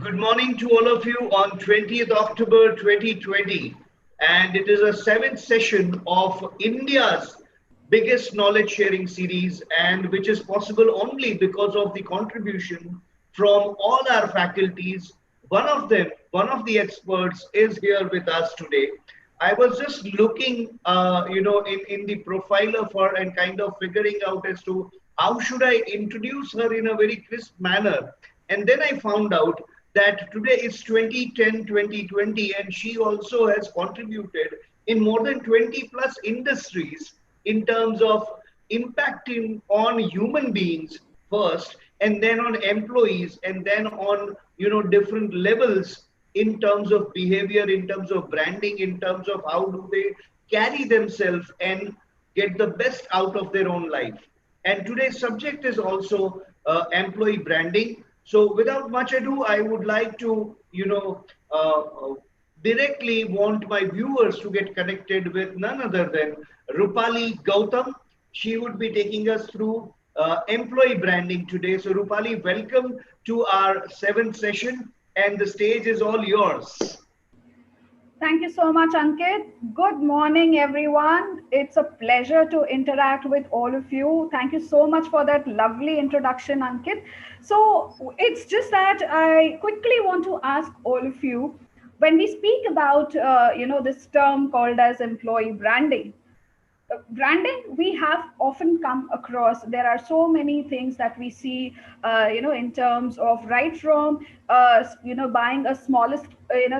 Good morning to all of you on 20th October 2020. And it is a seventh session of India's biggest knowledge sharing series, and which is possible only because of the contribution from all our faculties. One of them, one of the experts, is here with us today. I was just looking, in the profiler for and kind of figuring out as to how should I introduce her in a very crisp manner. And then I found out that today is 2010, 2020, and she also has contributed in more than 20 plus industries in terms of impacting on human beings first, and then on employees, and then on different levels in terms of behavior, in terms of branding, in terms of how do they carry themselves and get the best out of their own life. And today's subject is also employee branding. So without much ado, I would like to, directly want my viewers to get connected with none other than Rupali Gautam. She would be taking us through employee branding today. So Rupali, welcome to our seventh session, and the stage is all yours. Thank you so much, Ankit. Good morning, everyone. It's a pleasure to interact with all of you. Thank you so much for that lovely introduction, Ankit. So it's just that I quickly want to ask all of you, when we speak about this term called as employee branding, we have often come across, there are so many things that we see, in terms of right from buying a smallest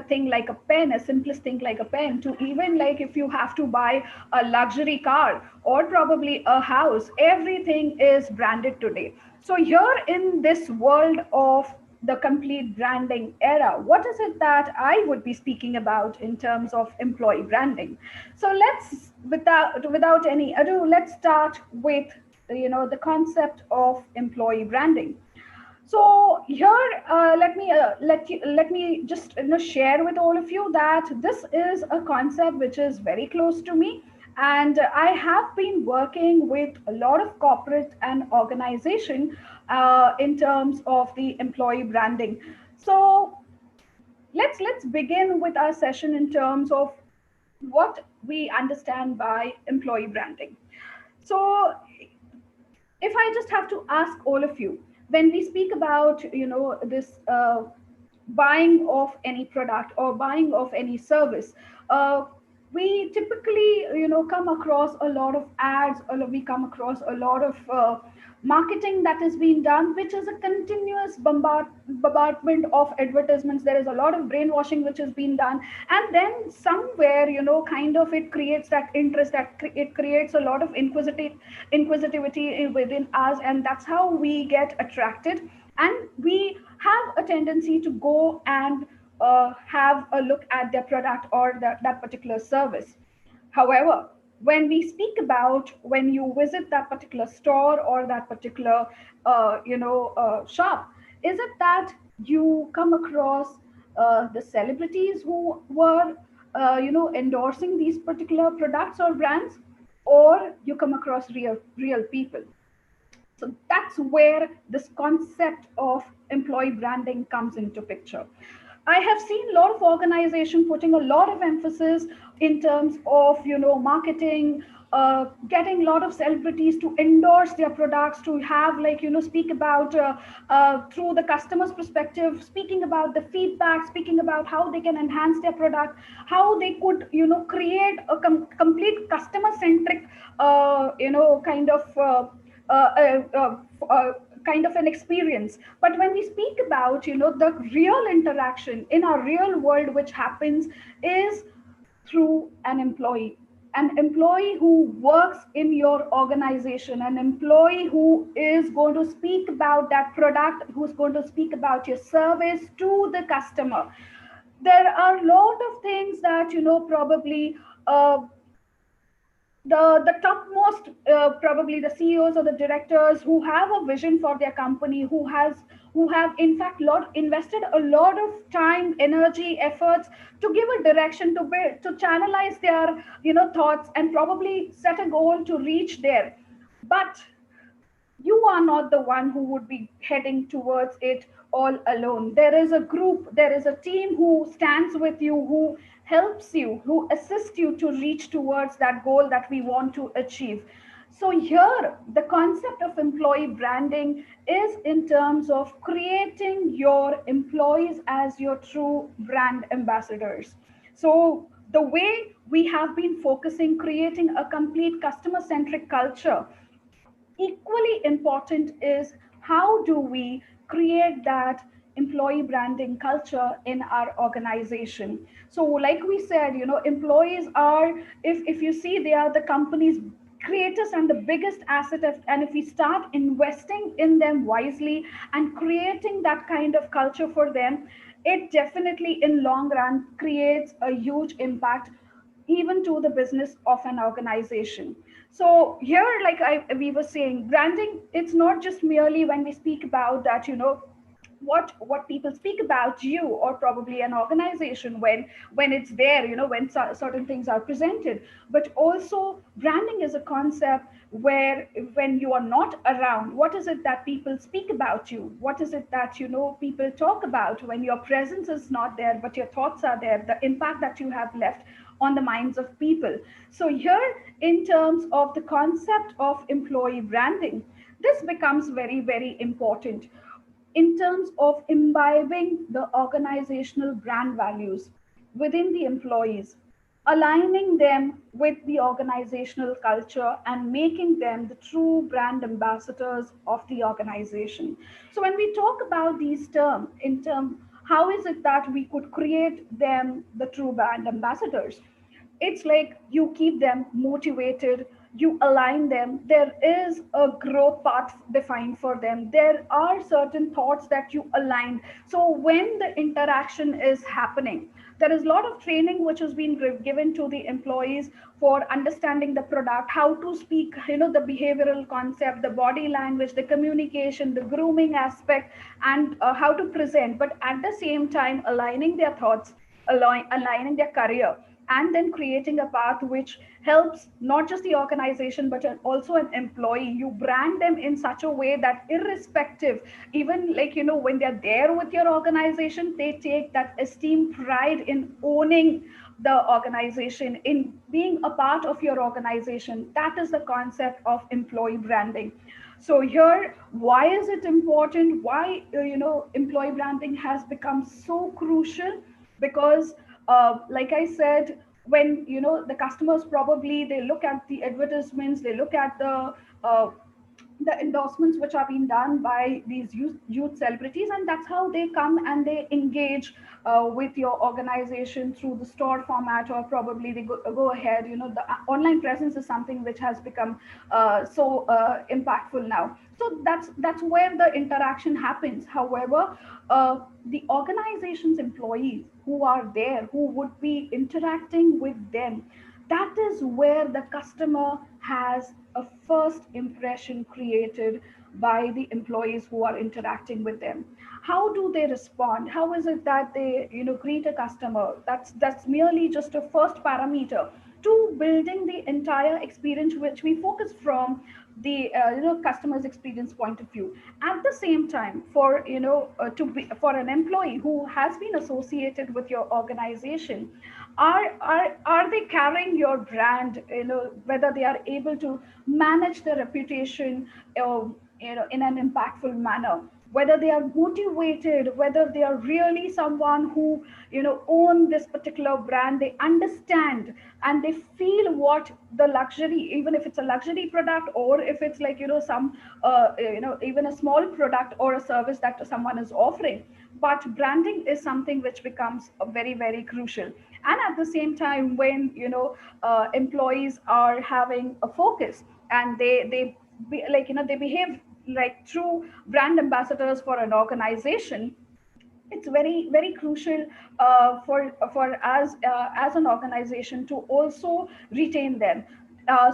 thing like a pen, a simplest thing like a pen, to even like if you have to buy a luxury car or probably a house, everything is branded today. So here in this world of the complete branding era, what is it that I would be speaking about in terms of employee branding? So let's, without any ado, let's start with the concept of employee branding. So here, let me just share with all of you that this is a concept which is very close to me, and I have been working with a lot of corporate and organization in terms of the employee branding. So let's begin with our session in terms of what we understand by employee branding. So if I just have to ask all of you, when we speak about this buying of any product or buying of any service, we typically come across a lot of ads, or we come across a lot of marketing that is being done, which is a continuous bombardment of advertisements. There is a lot of brainwashing which is being done, and then somewhere kind of it creates that interest, it creates a lot of inquisitivity within us, and that's how we get attracted, and we have a tendency to go and have a look at their product or that particular service. However, when we speak about when you visit that particular store or that particular shop, is it that you come across the celebrities who were endorsing these particular products or brands, or you come across real people? So that's where this concept of employee branding comes into picture. I have seen a lot of organizations putting a lot of emphasis in terms of marketing, getting a lot of celebrities to endorse their products, to have speak about through the customer's perspective, speaking about the feedback, speaking about how they can enhance their product, how they could create a complete customer centric kind of kind of an experience. But when we speak about the real interaction in our real world which happens is through an employee who works in your organization, an employee who is going to speak about that product, who's going to speak about your service to the customer. There are a lot of things that probably the topmost, probably the CEOs or the directors who have a vision for their company, who have in fact invested a lot of time, energy, efforts to give a direction, to channelize their thoughts and probably set a goal to reach there. But You are not the one who would be heading towards it all alone. There is a group, there is a team who stands with you, who helps you, who assists you to reach towards that goal that we want to achieve. So here the concept of employee branding is in terms of creating your employees as your true brand ambassadors. So the way we have been focusing creating a complete customer centric culture, equally important is how do we create that employee branding culture in our organization. So like we said, employees are, if you see, they are the company's greatest and the biggest asset of, and if we start investing in them wisely and creating that kind of culture for them, it definitely in long run creates a huge impact even to the business of an organization. So here, like we were saying, branding, it's not just merely when we speak about that, what people speak about you or probably an organization when it's there, when certain things are presented. But also branding is a concept where when you are not around, what is it that people speak about you, what is it that people talk about when your presence is not there but your thoughts are there, the impact that you have left on the minds of people. So here, in terms of the concept of employee branding, this becomes very, very important in terms of imbibing the organizational brand values within the employees, aligning them with the organizational culture and making them the true brand ambassadors of the organization. So when we talk about these terms, in term, how is it that we could create them the true brand ambassadors? It's like you keep them motivated, you align them, there is a growth path defined for them, there are certain thoughts that you align. So when the interaction is happening, there is a lot of training which has been given to the employees for understanding the product, how to speak, the behavioral concept, the body language, the communication, the grooming aspect, and how to present, but at the same time aligning their thoughts, aligning their career, and then creating a path which helps not just the organization but also an employee. You brand them in such a way that irrespective, even like when they're there with your organization, they take that esteem pride in owning the organization, in being a part of your organization. That is the concept of employee branding. So here, why is it important, why employee branding has become so crucial? Because like I said, when the customers, probably they look at the advertisements, they look at uh, the endorsements which are being done by these youth celebrities, and that's how they come and they engage with your organization through the store format, or probably they go ahead. The online presence is something which has become so impactful now. So that's where the interaction happens. However, the organization's employees who are there, who would be interacting with them, that is where the customer has a first impression created by the employees who are interacting with them. How do they respond? How is it that they greet a customer? That's merely just a first parameter to building the entire experience, which we focus from the customer's experience point of view. At the same time, for to be for an employee who has been associated with your organization, are they carrying your brand, whether they are able to manage their reputation in an impactful manner, whether they are motivated, whether they are really someone who own this particular brand, they understand and they feel what the luxury, even if it's a luxury product, or if it's like some even a small product or a service that someone is offering. But branding is something which becomes very, very crucial. And at the same time, when employees are having a focus and they behave like true brand ambassadors for an organization, it's very, very crucial for us as an organization to also retain them,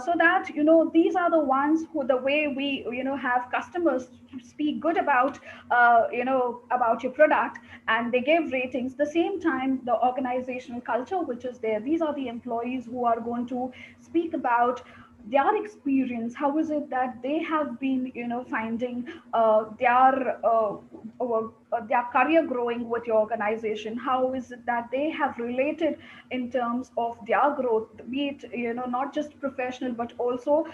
so that these are the ones who, the way we have customers speak good about about your product and they give ratings. The same time, the organizational culture which is there, these are the employees who are going to speak about their experience, how is it that they have been, finding their career growing with your organization, how is it that they have related in terms of their growth, be it, not just professional, but also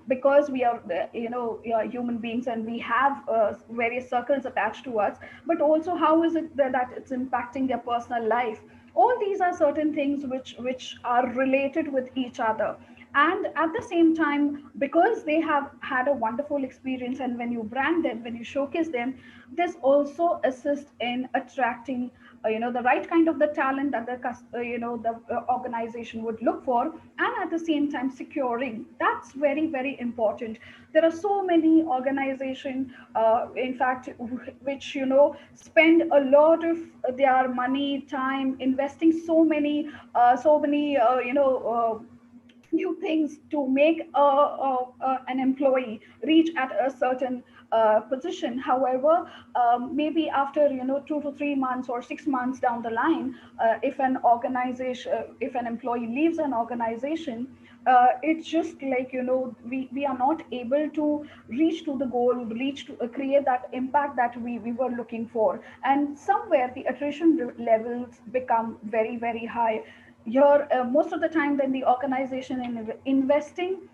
because we are, we are human beings and we have various circles attached to us, but also how is it that it's impacting their personal life. All these are certain things which are related with each other. And at the same time, because they have had a wonderful experience, and when you brand them, when you showcase them, this also assists in attracting the right kind of the talent that the organization would look for, and at the same time securing. That's very, very important. There are so many organizations, in fact, which spend a lot of their money, time, investing so many new things to make an employee reach at a certain position. However, maybe after 2 to 3 months or 6 months down the line, if an employee leaves an organization, it's just like we are not able to reach to the goal, reach to create that impact that we were looking for, and somewhere the attrition levels become very, very high. Here, most of the time when the organization investing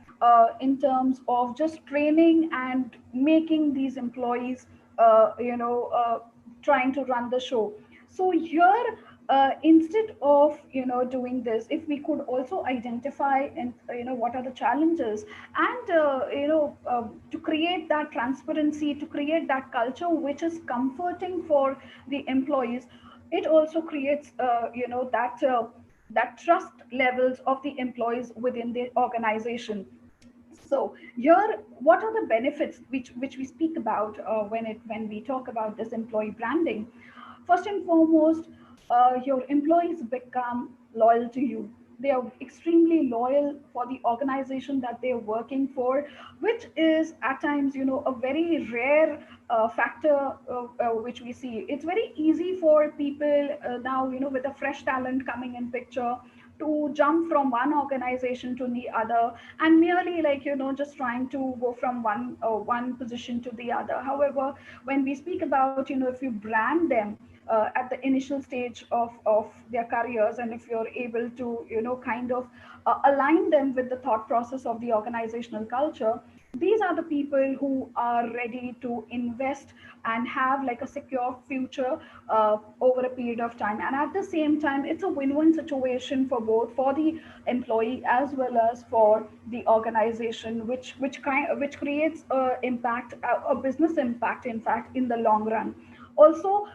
in terms of just training and making these employees trying to run the show. So here, instead of doing this, if we could also identify and what are the challenges, and to create that transparency, to create that culture which is comforting for the employees, it also creates that trust levels of the employees within the organization. So here, what are the benefits which we speak about when we talk about this employee branding? First and foremost, your employees become loyal to you. They are extremely loyal for the organization that they are working for, which is at times, a very rare factor which we see. It's very easy for people now, with a fresh talent coming in picture, to jump from one organization to the other, and merely like just trying to go from one position to the other. However, when we speak about if you brand them at the initial stage of their careers, and if you're able to kind of align them with the thought process of the organizational culture, these are the people who are ready to invest and have like a secure future over a period of time. And at the same time, it's a win-win situation for both, for the employee as well as for the organization, which creates a business impact, in fact, in the long run. Also,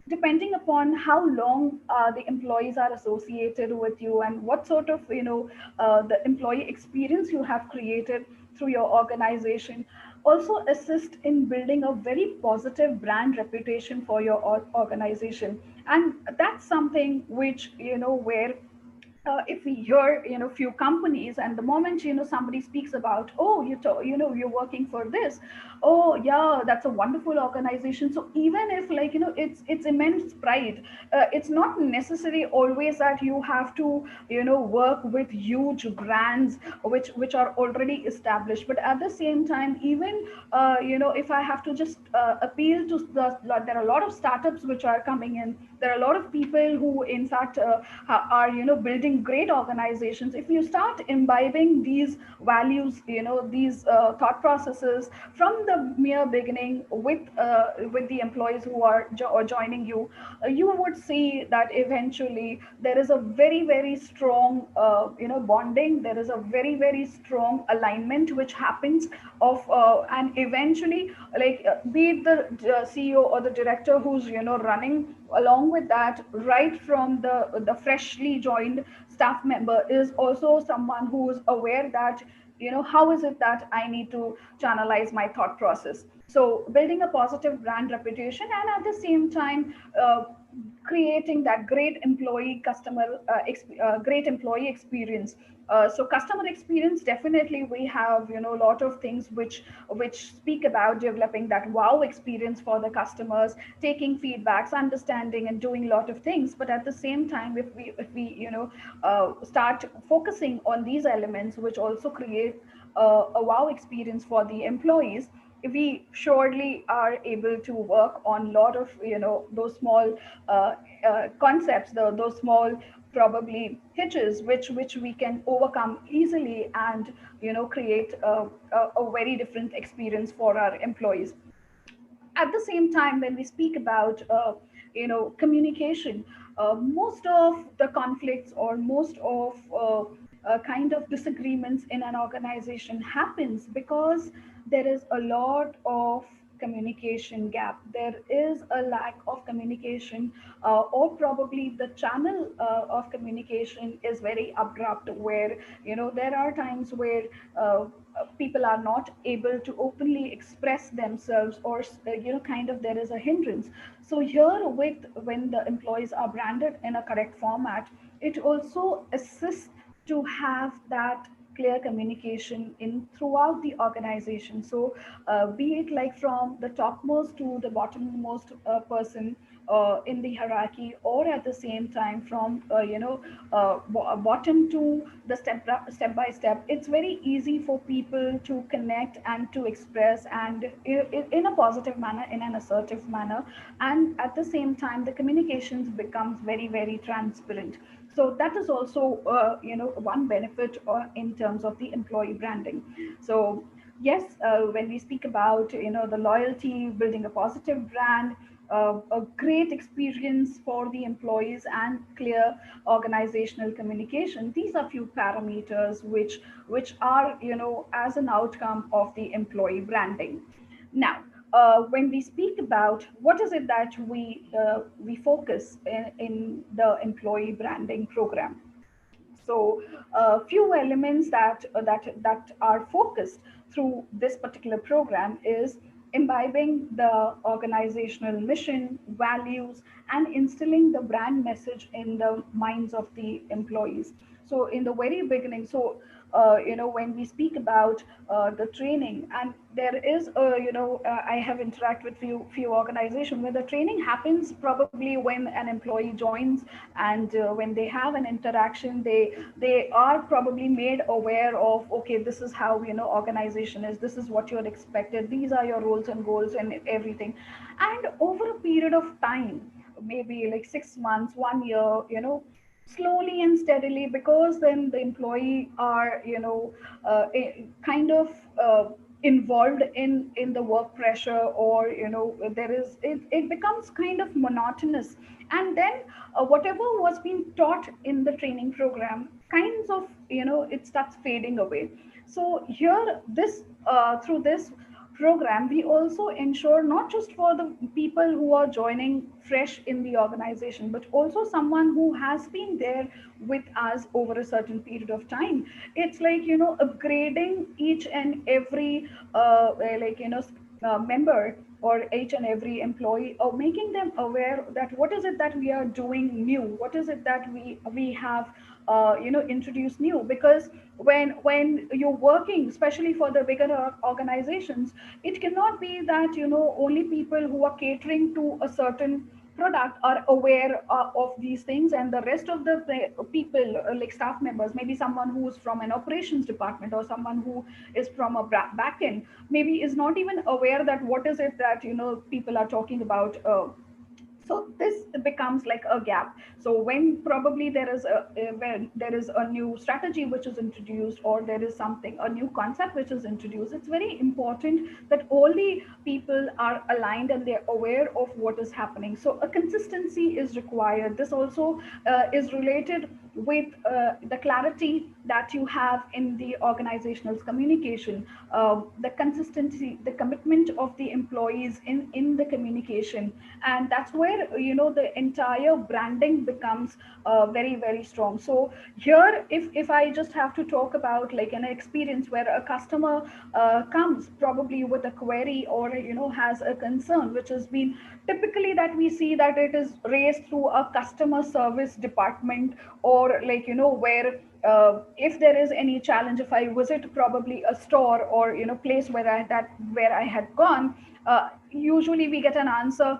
depending upon how long the employees are associated with you, and what sort of the employee experience you have created through your organization, also assist in building a very positive brand reputation for your organization. And that's something which where if we hear few companies, and the moment somebody speaks about, oh, you're working for this, oh yeah, that's a wonderful organization. So even if like it's immense pride, it's not necessary always that you have to work with huge brands which are already established. But at the same time, even if I have to just appeal to there are a lot of startups which are coming in. There are a lot of people who in fact are building great organizations. If you start imbibing these values, these thought processes from the mere beginning with the employees who are joining you, you would see that eventually there is a very, very strong bonding. There is a very, very strong alignment which happens of and eventually, like be it the CEO or the director who's running, along with that, right from the freshly joined staff member is also someone who's aware that how is it that I need to channelize my thought process. So building a positive brand reputation, and at the same time creating that great employee experience. So customer experience, definitely we have, a lot of things which speak about developing that wow experience for the customers, taking feedbacks, understanding, and doing a lot of things. But at the same time, if we start focusing on these elements which also create a wow experience for the employees, we surely are able to work on a lot of those small concepts, those small probably hitches which we can overcome easily, and create a very different experience for our employees. At the same time, when we speak about communication, most of the conflicts, or most of kind of disagreements in an organization happens because there is a lot of communication gap. There is a lack of communication, or probably the channel of communication is very abrupt, where there are times where people are not able to openly express themselves, or kind of there is a hindrance. So here, with when the employees are branded in a correct format, it also assists to have that clear communication in throughout the organization. So be it like from the topmost to the bottommost person in the hierarchy, or at the same time from bottom to the step by step, it's very easy for people to connect and to express, and in a positive manner, in an assertive manner. And at the same time, the communications becomes very, very transparent. So that is also one benefit in terms of the employee branding. So yes, when we speak about the loyalty, building a positive brand, a great experience for the employees, and clear organizational communication, these are few parameters which are as an outcome of the employee branding. Now, when we speak about what is it that we focus in the employee branding program, so a few elements that are focused through this particular program is imbibing the organizational mission, values, and instilling the brand message in the minds of the employees. So in the very beginning, so when we speak about the training, and there is I have interacted with few organizations where the training happens probably when an employee joins, and when they have an interaction, they are probably made aware of, okay, this is how organization is, this is what you're expected, these are your roles and goals and everything. And over a period of time, maybe like 6 months, 1 year, slowly and steadily, because then the employee are kind of involved in the work pressure, or there is it becomes kind of monotonous. And then whatever was being taught in the training program kinds of it starts fading away. So here, this through this program, we also ensure not just for the people who are joining fresh in the organization, but also someone who has been there with us over a certain period of time. It's like upgrading each and every member, or each and every employee, or making them aware that what is it that we are doing new, what is it that we have introduced new. Because when you're working, especially for the bigger organizations, it cannot be that only people who are catering to a certain product are aware of these things, and the rest of the people, like staff members, maybe someone who's from an operations department, or someone who is from a back end, maybe is not even aware that what is it that people are talking about. So this becomes like a gap. So when probably there is when there is a new strategy which is introduced, or there is something, a new concept which is introduced, it's very important that all the people are aligned and they're aware of what is happening. So a consistency is required. This also is related with the clarity that you have in the organizational communication, the consistency, the commitment of the employees in the communication, and that's where the entire branding becomes very very strong. So here, if I just have to talk about like an experience where a customer comes probably with a query or has a concern which has been, typically that we see that it is raised through a customer service department, or like where if there is any challenge, if I visit probably a store or place where I had gone, usually we get an answer,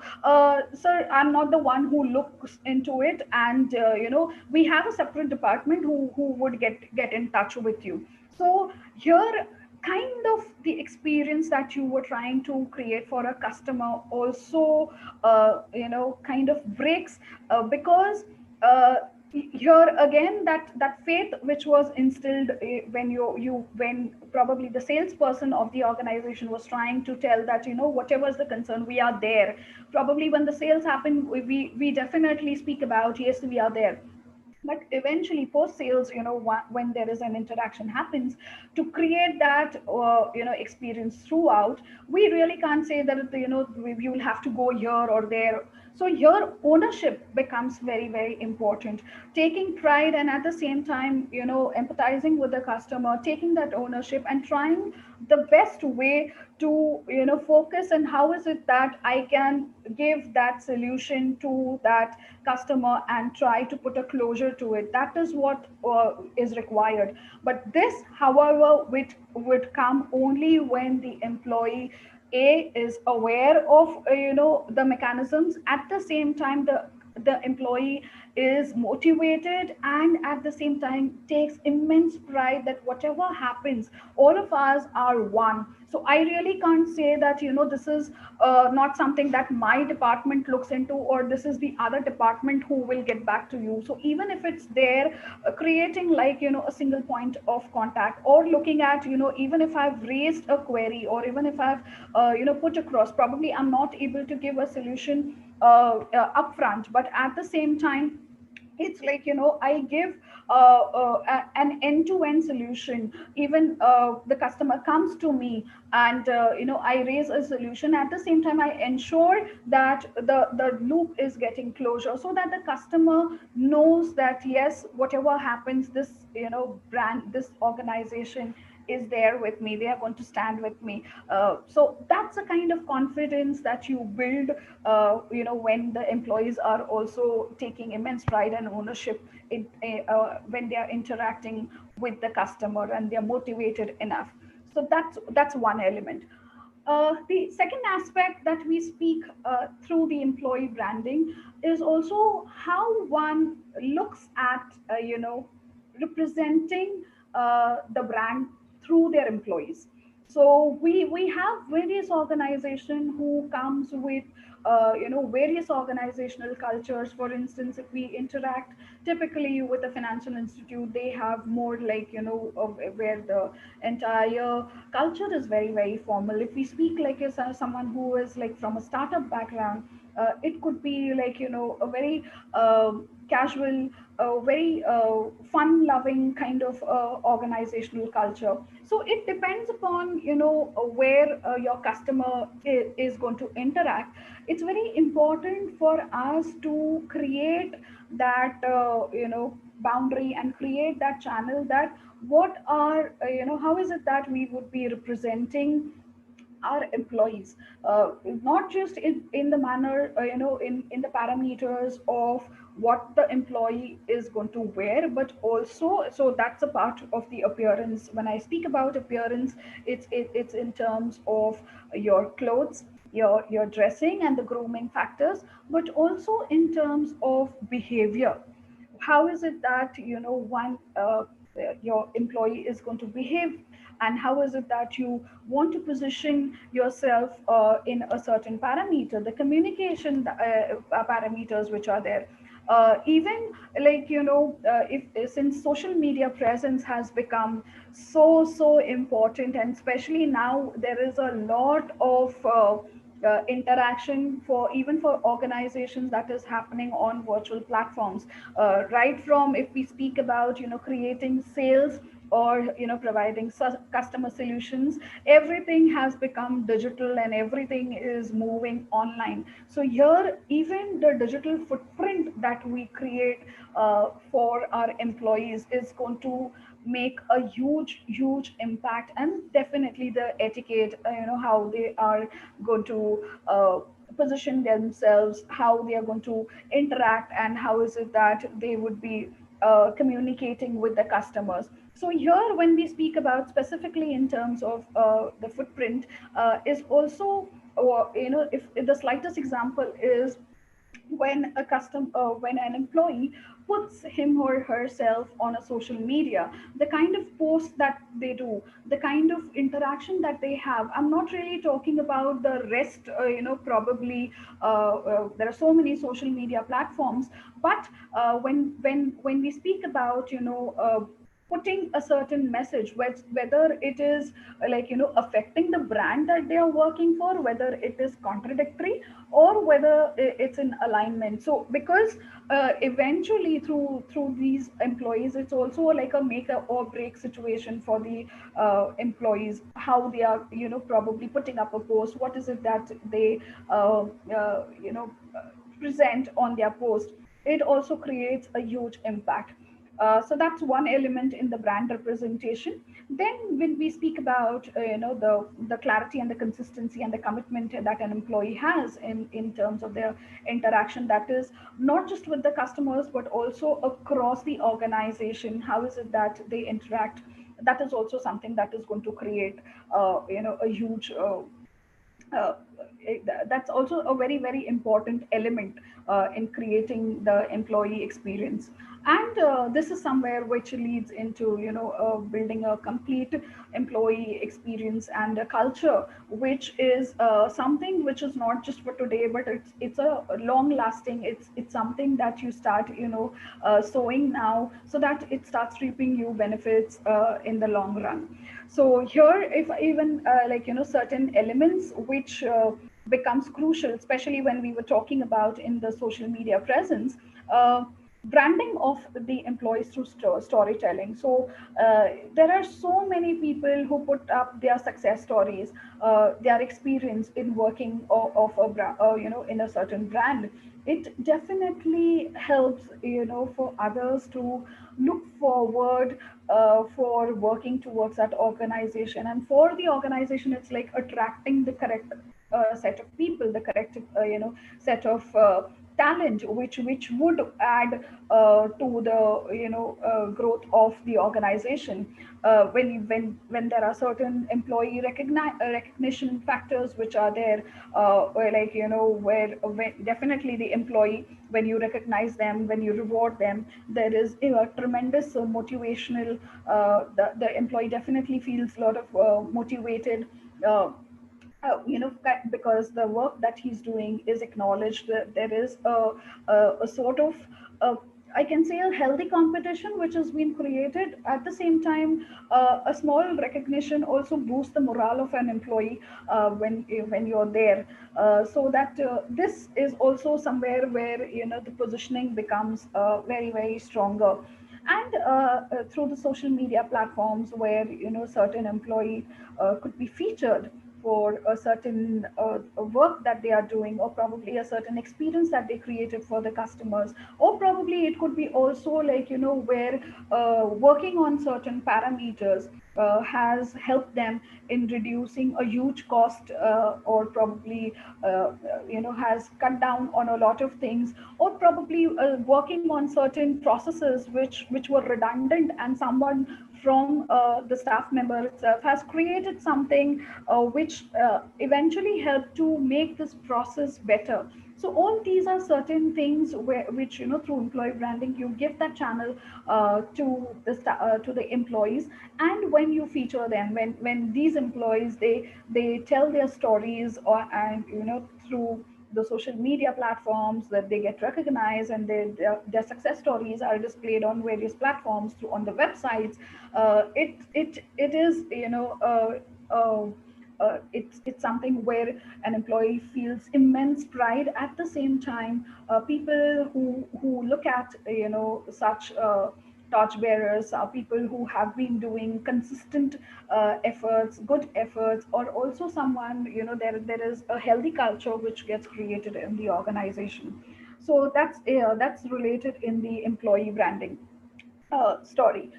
sir, I'm not the one who looks into it, and we have a separate department who would get in touch with you. So here, kind of the experience that you were trying to create for a customer also kind of breaks, because here again, that faith which was instilled when when probably the salesperson of the organization was trying to tell that whatever is the concern, we are there. Probably when the sales happen, we definitely speak about, yes, we are there. But eventually post sales, when there is an interaction happens, to create that experience throughout, we really can't say that we will have to go here or there. So here ownership becomes very very important, taking pride, and at the same time empathizing with the customer, taking that ownership and trying the best way to focus on how is it that I can give that solution to that customer and try to put a closure to it. That is what is required. But this, however, would come only when the employee A is aware of the mechanisms. At the same time, the employee is motivated and at the same time takes immense pride that whatever happens, all of us are one. So I really can't say that this is not something that my department looks into, or this is the other department who will get back to you. So even if it's there, creating like a single point of contact, or looking at even if I've raised a query, or even if I've put across, probably I'm not able to give a solution upfront, but at the same time it's like I give an end-to-end solution. Even the customer comes to me and I raise a solution, at the same time I ensure that the loop is getting closure, so that the customer knows that yes, whatever happens, this brand, this organization is there with me, they are going to stand with me. So that's a kind of confidence that you build when the employees are also taking immense pride and ownership when they are interacting with the customer and they're motivated enough. So that's one element. The second aspect that we speak through the employee branding is also how one looks at representing the brand through their employees. So we have various organizations who comes with various organizational cultures. For instance, if we interact typically with a financial institute, they have more like where the entire culture is very very formal. If we speak like as someone who is like from a startup background, it could be like a very casual, very fun loving kind of organizational culture. So it depends upon where your customer is going to interact. It's very important for us to create that boundary and create that channel, that what are how is it that we would be representing our employees, not just in the manner in the parameters of what the employee is going to wear, but also, so that's a part of the appearance. When I speak about appearance, it's in terms of your clothes, your dressing and the grooming factors, but also in terms of behavior. How is it that one your employee is going to behave, and how is it that you want to position yourself in a certain parameter, the communication parameters which are there. Even like if since social media presence has become so important, and especially now there is a lot of interaction for even for organizations that is happening on virtual platforms, right from if we speak about creating sales or providing customer solutions. Everything has become digital and everything is moving online. So here even the digital footprint that we create for our employees is going to make a huge impact. And definitely the etiquette, how they are going to position themselves, how they are going to interact, and how is it that they would be communicating with the customers. So here when we speak about specifically in terms of the footprint, is also, or if the slightest example is when an employee puts him or herself on a social media, the kind of post that they do, the kind of interaction that they have. I'm not really talking about the rest, probably there are so many social media platforms, but when we speak about putting a certain message, whether it is affecting the brand that they are working for, whether it is contradictory, or whether it's in alignment. So because eventually through these employees, it's also like a make or break situation for the employees, how they are probably putting up a post, what is it that they uh, uh, you know present on their post. It also creates a huge impact. So that's one element in the brand representation. Then when we speak about the clarity and the consistency and the commitment that an employee has in terms of their interaction, that is not just with the customers but also across the organization, how is it that they interact, that is also something that is going to create a huge uh, that's also a very important element in creating the employee experience. And this is somewhere which leads into building a complete employee experience and a culture, which is something which is not just for today, but it's a long lasting, it's something that you start sowing now, so that it starts reaping you benefits in the long run. So here, if even certain elements which becomes crucial, especially when we were talking about in the social media presence, branding of the employees through storytelling. So there are so many people who put up their success stories, their experience in working of a in a certain brand. It definitely helps for others to look forward for working towards that organization. And for the organization, it's like attracting the correct set of people, the correct set of talent, which would add to the growth of the organization. When there are certain employee recognition factors which are there, where when definitely the employee, when you recognize them, when you reward them, there is a tremendous motivational, the employee definitely feels a lot of motivated, uh, because the work that he's doing is acknowledged. There is a sort of uh, I can say a healthy competition which has been created. At the same time, a small recognition also boosts the morale of an employee when you're there. So that this is also somewhere where the positioning becomes very stronger. And through the social media platforms, where certain employee could be featured for a certain work that they are doing, or probably a certain experience that they created for the customers, or probably it could be also like where working on certain parameters has helped them in reducing a huge cost, or probably has cut down on a lot of things, or probably working on certain processes which were redundant, and someone from the staff member itself has created something which eventually helped to make this process better. So all these are certain things which through employee branding you give that channel to the employees. And when you feature them, when these employees, they tell their stories, or and through the social media platforms, that they get recognized, and their success stories are displayed on various platforms through on the websites. It is it's something where an employee feels immense pride. At the same time, people who look at such torchbearers are people who have been doing consistent efforts, good efforts, or also someone, there is a healthy culture which gets created in the organization. So that's related in the employee branding story.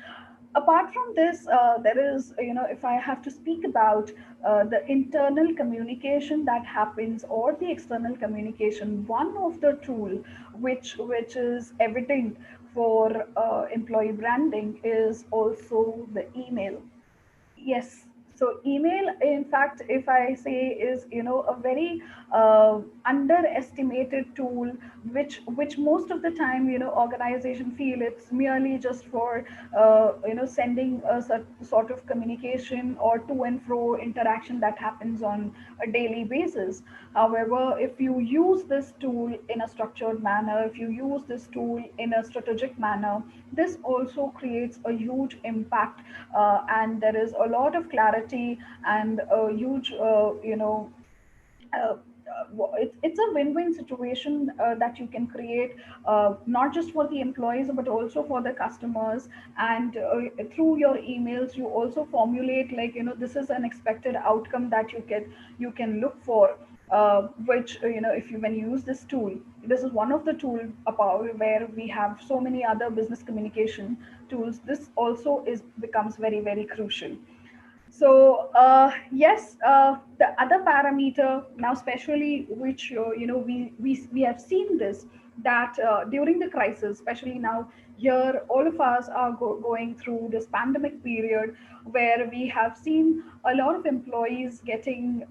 Apart from this, there is, if I have to speak about the internal communication that happens or the external communication, one of the tool which is evident for employee branding is also the email. Yes. So email, in fact, if I say, is a very underestimated tool, which most of the time organization feel it's merely just for sending a sort of communication or to and fro interaction that happens on a daily basis. However, if you use this tool in a structured manner, if you use this tool in a strategic manner, this also creates a huge impact, and there is a lot of clarity and a huge uh, it's a win-win situation that you can create, not just for the employees but also for the customers. And through your emails you also formulate, like, this is an expected outcome that you can look for, which, if you when you use this tool, this is one of the tool about where we have so many other business communication tools. This also is becomes very, very crucial. So yes, the other parameter now, especially which we have seen this, that during the crisis, especially now here, all of us are going through this pandemic period where we have seen a lot of employees getting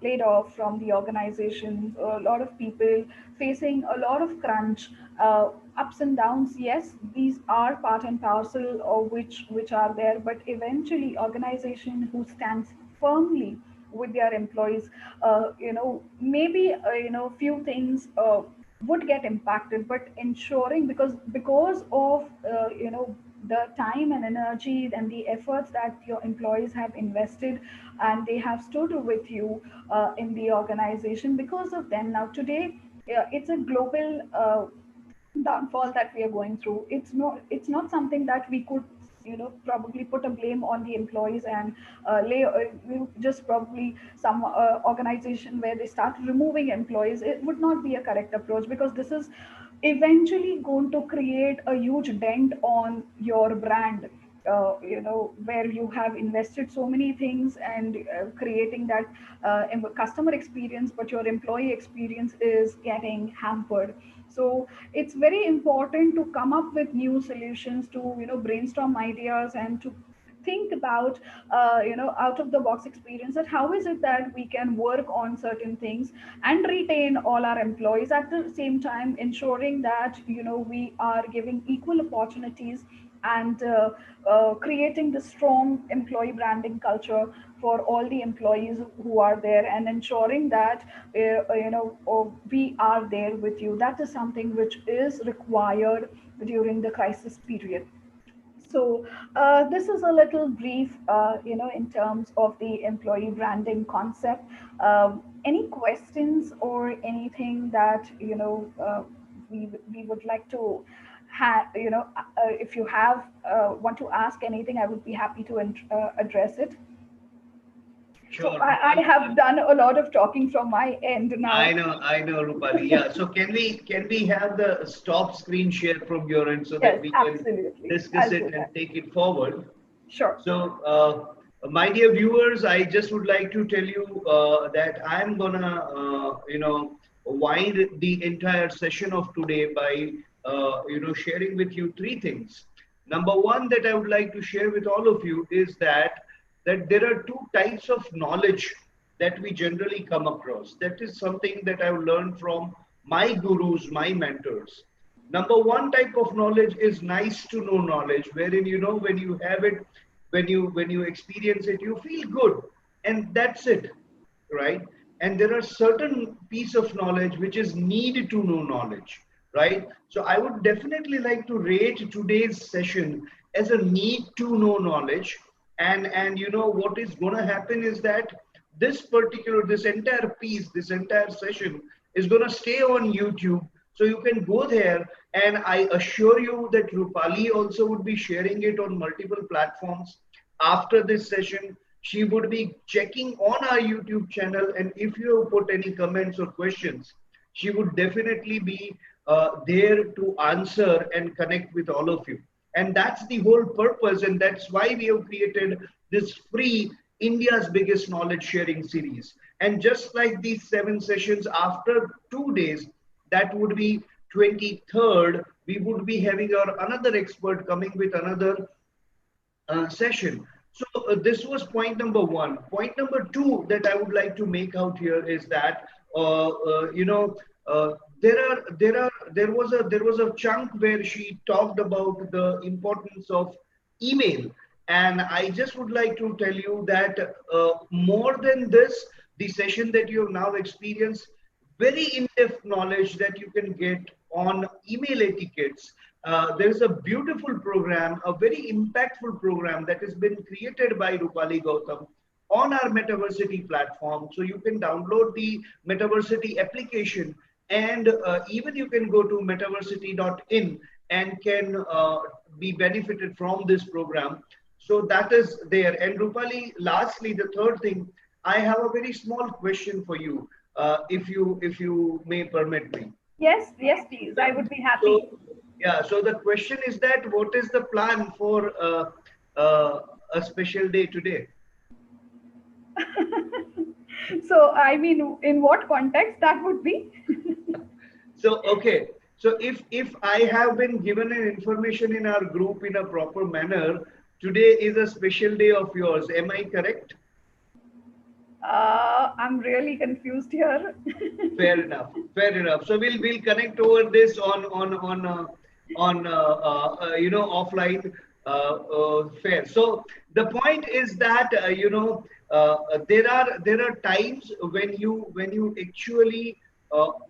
laid off from the organizations, a lot of people facing a lot of crunch, ups and downs. Yes, these are part and parcel of which are there, but eventually organization who stands firmly with their employees, maybe few things would get impacted, but ensuring, because of the time and energy and the efforts that your employees have invested, and they have stood with you in the organization. Because of them, now today, it's a global downfall that we are going through. It's not something that we could probably put a blame on the employees and just probably some organization where they start removing employees. It would not be a correct approach, because this is eventually going to create a huge dent on your brand, where you have invested so many things and creating that customer experience, but your employee experience is getting hampered. So it's very important to come up with new solutions, to brainstorm ideas, and to think about out of the box experience, that how is it that we can work on certain things and retain all our employees, at the same time ensuring that we are giving equal opportunities, and creating the strong employee branding culture for all the employees who are there, and ensuring that we are there with you. That is something which is required during the crisis period. So this is a little brief, in terms of the employee branding concept. Any questions or anything that we would like to have? If you have want to ask anything, I would be happy to address it. So Sure, I Rupali. have done a lot of talking from my end now. I know, Rupali. Yeah. So can we have the stop screen share from your end so that Yes, we can absolutely. discuss I'll it do and that. take it forward? Sure. So, my dear viewers, I just would like to tell you that I'm gonna, wind the entire session of today by, sharing with you three things. Number one, that I would like to share with all of you is that there are two types of knowledge that we generally come across. That is something that I've learned from my gurus, my mentors. Number one type of knowledge is nice to know knowledge, wherein when you have it, when you experience it, you feel good, and that's it, right? And there are certain piece of knowledge which is need to know knowledge, right? So I would definitely like to rate today's session as a need to know knowledge. And what is going to happen is that this entire piece, this entire session is going to stay on YouTube. So you can go there, and I assure you that Rupali also would be sharing it on multiple platforms. After this session, she would be checking on our YouTube channel, and if you have put any comments or questions, she would definitely be there to answer and connect with all of you. And that's the whole purpose, and that's why we have created this free India's biggest knowledge sharing series. And just like these 7 sessions, after 2 days, that would be 23rd, we would be having our another expert coming with another session. So this was point number one. Point number two that I would like to make out here is that you know there was a chunk where she talked about the importance of email, and I just would like to tell you that more than this, the session that you have now experienced, very in-depth knowledge that you can get on email etiquettes. There's a beautiful program, a very impactful program that has been created by Rupali Gautam on our Metaversity platform. So you can download the Metaversity application, and even you can go to metaversity.in and can be benefited from this program. So that is there. And Rupali, lastly, the third thing, I have a very small question for you, if you may permit me. Yes, yes, please. I would be happy. So, yeah, so the question is that what is the plan for uh, a special day today? So, I mean, in what context that would be? So, okay. So if I have been given an information in our group in a proper manner, today is a special day of yours. Am I correct? I'm really confused here. Fair enough. Fair enough. So we'll connect over this on offline. Fair. So the point is that there are times when you actually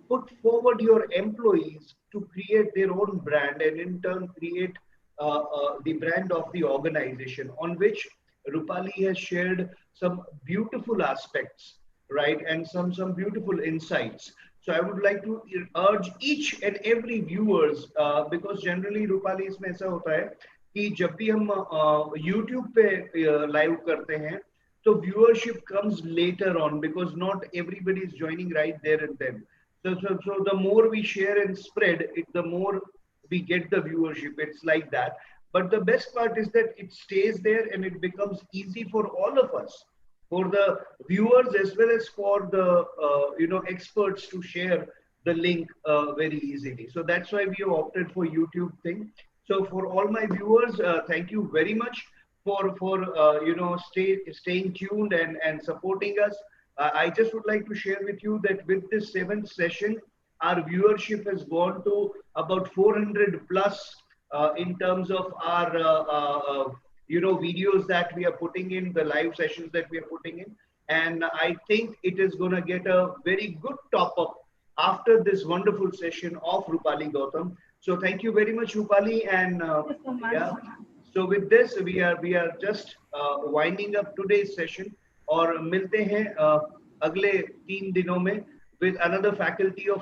put forward your employees to create their own brand, and in turn create the brand of the organization, on which Rupali has shared some beautiful aspects, right, and some beautiful insights. So I would like to urge each and every viewers, because generally Rupali इसमें ऐसा होता है कि जब भी हम YouTube पे live करते हैं, so viewership comes later on, because not everybody is joining right there and then. So the more we share and spread it, the more we get the viewership. It's like that. But the best part is that it stays there and it becomes easy for all of us, for the viewers as well as for the experts to share the link very easily. So that's why we have opted for YouTube thing. So for all my viewers, thank you very much for staying tuned and supporting us. I just would like to share with you that with this 7th session, our viewership has gone to about 400 plus in terms of our videos that we are putting in, the live sessions that we are putting in. And I think it is going to get a very good top up after this wonderful session of Rupali Gautam. So thank you very much, Rupali. And Thank you so much. yeah, so with this, we are just winding up today's session. और मिलते हैं अगले 3 दिनों में with another faculty of